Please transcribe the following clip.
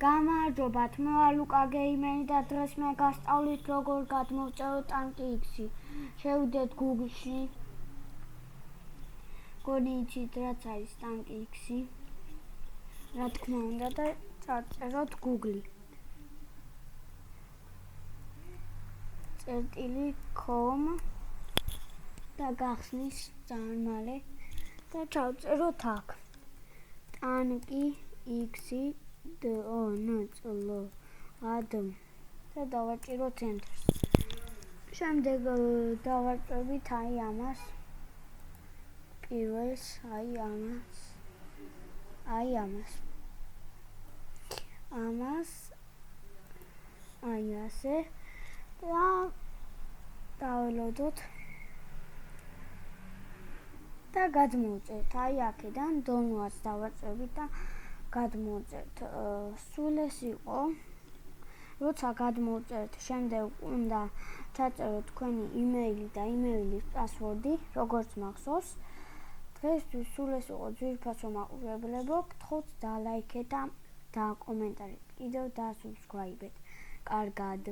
გამარჯობათ, მე ვარ ლუკა გეიმერი და დღეს მე გასწავლით როგორ გადმოვწეროთ ტანკი X-ი. შევიდეთ Google-ში. გონი იცით რაც არის ტანკი X-ი. რა თქმა უნდა და წავწეროთ Google-ი. .com და გახსნის ძალიან მალე და ჩავწეროთ აქ. ტანკი X-ი და დავაჭიროთ Enter-ს. შემდეგ დავაჭრებით აი ამას. პირველს აი ამას. აი ასე და დაველოდოთ და გადმოვწერთ. აი აქედან დონეას დავაჭრებით და გადმოვწერთ. სულ ეს იყო. როცა გადმოვწერთ, შემდეგ უნდა ჩაწეროთ თქვენი იმეილი და იმეილის პასვორდი, როგორც მახსოვს. დღესთვის სულ ეს იყო. ძვირფასო მაყურებლებო, გთხოვთ დალაიქეთ და კომენტარით კიდევ და subscribe-ეთ. კარგად.